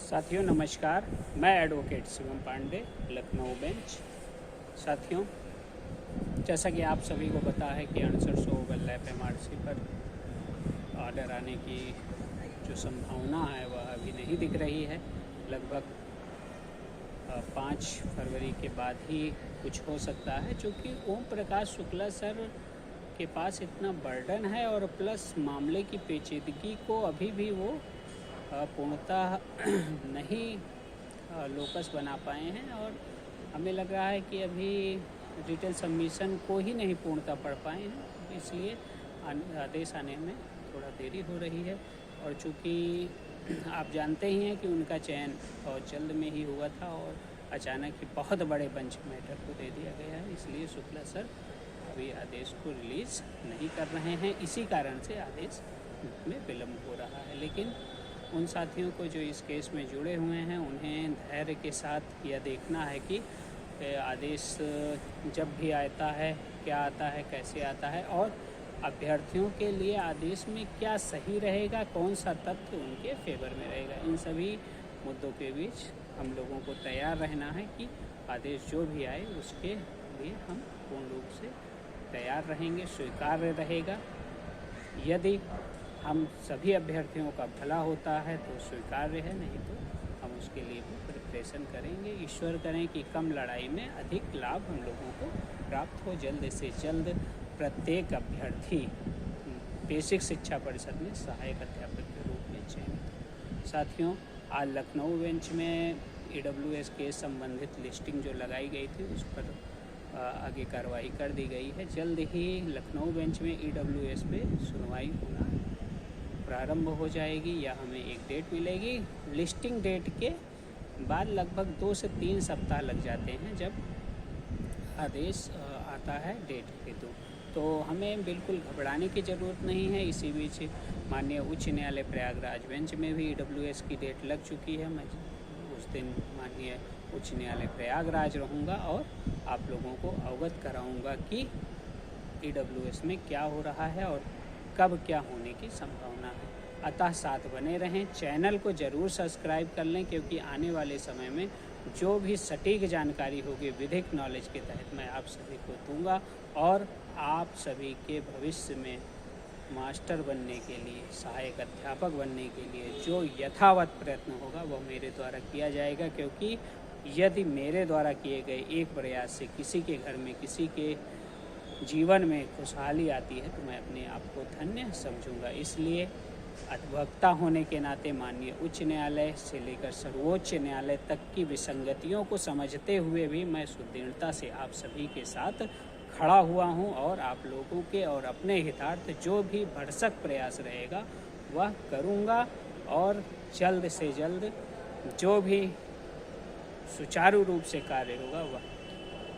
साथियों नमस्कार, मैं एडवोकेट शिवम पांडे, लखनऊ बेंच। साथियों, जैसा कि आप सभी को पता है कि 6800 ओवरलैप MRC पर ऑर्डर आने की जो संभावना है वह अभी नहीं दिख रही है। लगभग 5 फरवरी के बाद ही कुछ हो सकता है, चूँकि ओम प्रकाश शुक्ला सर के पास इतना बर्डन है और प्लस मामले की पेचीदगी को अभी भी वो पूर्णतः नहीं लोकस बना पाए हैं और हमें लग रहा है कि अभी रिटन सबमिशन को ही नहीं पूर्णतः पढ़ पाए हैं, इसलिए आदेश आने में थोड़ा देरी हो रही है। और चूँकि आप जानते ही हैं कि उनका चयन बहुत जल्द में ही हुआ था और अचानक ही बहुत बड़े बेंच मैटर को दे दिया गया है, इसलिए शुक्ला सर अभी आदेश को रिलीज़ नहीं कर रहे हैं। इसी कारण से आदेश में विलम्ब हो रहा है। लेकिन उन साथियों को जो इस केस में जुड़े हुए हैं उन्हें धैर्य के साथ यह देखना है कि आदेश जब भी आता है क्या आता है, कैसे आता है और अभ्यर्थियों के लिए आदेश में क्या सही रहेगा, कौन सा तथ्य उनके फेवर में रहेगा। इन सभी मुद्दों के बीच हम लोगों को तैयार रहना है कि आदेश जो भी आए उसके लिए हम पूर्ण रूप से तैयार रहेंगे, स्वीकार्य रहेगा। यदि हम सभी अभ्यर्थियों का भला होता है तो स्वीकार्य है, नहीं तो हम उसके लिए भी प्रिपरेशन करेंगे। ईश्वर करें कि कम लड़ाई में अधिक लाभ हम लोगों को प्राप्त हो। जल्द से जल्द प्रत्येक अभ्यर्थी बेसिक शिक्षा परिषद में सहायक अध्यापक के रूप में चयनित। साथियों, आज लखनऊ बेंच में EWS के संबंधित लिस्टिंग जो लगाई गई थी उस पर आगे कार्रवाई कर दी गई है। जल्द ही लखनऊ बेंच में EWS पे सुनवाई होना प्रारंभ हो जाएगी या हमें एक डेट मिलेगी। लिस्टिंग डेट के बाद लगभग 2 से 3 सप्ताह लग जाते हैं जब आदेश आता है डेट हेतु, तो हमें बिल्कुल घबराने की ज़रूरत नहीं है। इसी बीच माननीय उच्च न्यायालय प्रयागराज बेंच में भी EWS की डेट लग चुकी है। मैं उस दिन माननीय उच्च न्यायालय प्रयागराज रहूँगा और आप लोगों को अवगत कराऊँगा कि EWS में क्या हो रहा है और कब क्या होने की संभावना है। अतः साथ बने रहें, चैनल को ज़रूर सब्सक्राइब कर लें, क्योंकि आने वाले समय में जो भी सटीक जानकारी होगी विधिक नॉलेज के तहत मैं आप सभी को दूंगा और आप सभी के भविष्य में मास्टर बनने के लिए, सहायक अध्यापक बनने के लिए जो यथावत प्रयत्न होगा वह मेरे द्वारा किया जाएगा। क्योंकि यदि मेरे द्वारा किए गए एक प्रयास से किसी के घर में, किसी के जीवन में खुशहाली आती है तो मैं अपने आप को धन्य समझूंगा। इसलिए अधिवक्ता होने के नाते माननीय उच्च न्यायालय से लेकर सर्वोच्च न्यायालय तक की विसंगतियों को समझते हुए भी मैं सुदृढ़ता से आप सभी के साथ खड़ा हुआ हूं और आप लोगों के और अपने हितार्थ जो भी भरसक प्रयास रहेगा वह करूंगा और जल्द से जल्द जो भी सुचारू रूप से कार्य होगा वह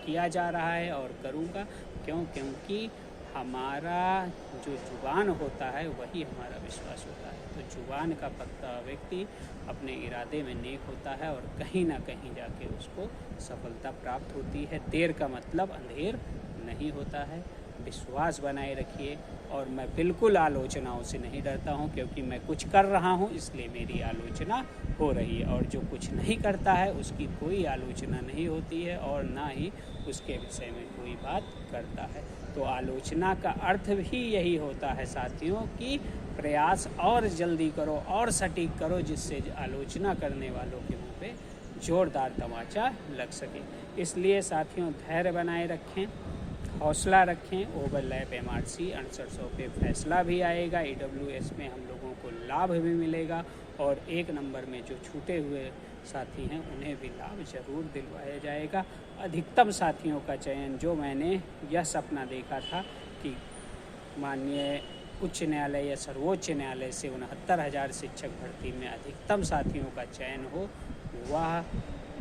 किया जा रहा है और करूंगा। क्योंकि हमारा जो जुबान होता है वही हमारा विश्वास होता है। तो जुबान का पक्का व्यक्ति अपने इरादे में नेक होता है और कहीं ना कहीं जाके उसको सफलता प्राप्त होती है। देर का मतलब अंधेर नहीं होता है। विश्वास बनाए रखिए और मैं बिल्कुल आलोचनाओं से नहीं डरता हूं, क्योंकि मैं कुछ कर रहा हूं इसलिए मेरी आलोचना हो रही है और जो कुछ नहीं करता है उसकी कोई आलोचना नहीं होती है और ना ही उसके विषय में कोई बात करता है। तो आलोचना का अर्थ भी यही होता है साथियों कि प्रयास और जल्दी करो और सटीक करो, जिससे आलोचना करने वालों के मुँह पे जोरदार तमाचा लग सके। इसलिए साथियों, धैर्य बनाए रखें, हौसला रखें। ओवरलैप MRC 6800 पे फैसला भी आएगा। EWS में हम लोगों को लाभ भी मिलेगा और 1 नंबर में जो छूटे हुए साथी हैं उन्हें भी लाभ जरूर दिलवाया जाएगा। अधिकतम साथियों का चयन, जो मैंने यह सपना देखा था कि माननीय उच्च न्यायालय या सर्वोच्च न्यायालय से 69,000 शिक्षक भर्ती में अधिकतम साथियों का चयन हो, वह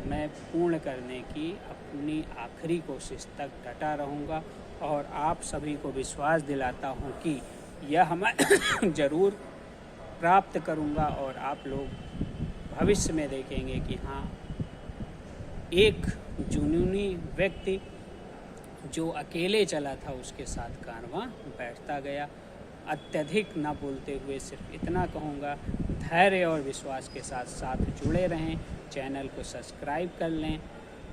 मैं पूर्ण करने की अपनी आखिरी कोशिश तक डटा रहूँगा और आप सभी को विश्वास दिलाता हूँ कि यह मैं ज़रूर प्राप्त करूँगा। और आप लोग भविष्य में देखेंगे कि हाँ, एक जुनूनी व्यक्ति जो अकेले चला था उसके साथ कारवां बैठता गया। अत्यधिक न बोलते हुए सिर्फ इतना कहूँगा धैर्य और विश्वास के साथ साथ जुड़े रहें। चैनल को सब्सक्राइब कर लें।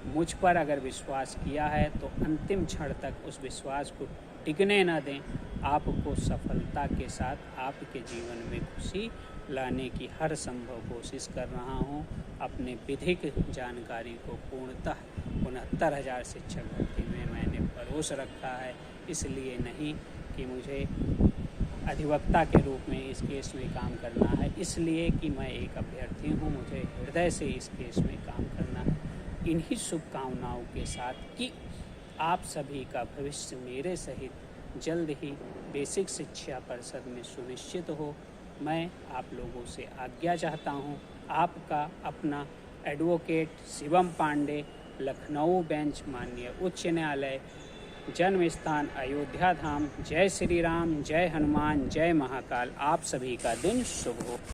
मुझ पर अगर विश्वास किया है तो अंतिम क्षण तक उस विश्वास को टिकने न दें। आपको सफलता के साथ आपके जीवन में खुशी लाने की हर संभव कोशिश कर रहा हूं। अपने विधिक जानकारी को पूर्णतः 69,000 शिक्षक भर्ती में मैंने परोस रखा है, इसलिए नहीं कि मुझे अधिवक्ता के रूप में इस केस में काम करना है, इसलिए कि मैं एक अभ्यर्थी हूं, मुझे हृदय से इस केस में काम करना है। इन्हीं शुभकामनाओं के साथ कि आप सभी का भविष्य मेरे सहित जल्द ही बेसिक शिक्षा परिषद में सुनिश्चित हो, मैं आप लोगों से आज्ञा चाहता हूं। आपका अपना एडवोकेट शिवम पांडे, लखनऊ बेंच, माननीय उच्च न्यायालय, जन्म स्थान अयोध्या धाम। जय श्री राम, जय हनुमान, जय महाकाल। आप सभी का दिन शुभ हो।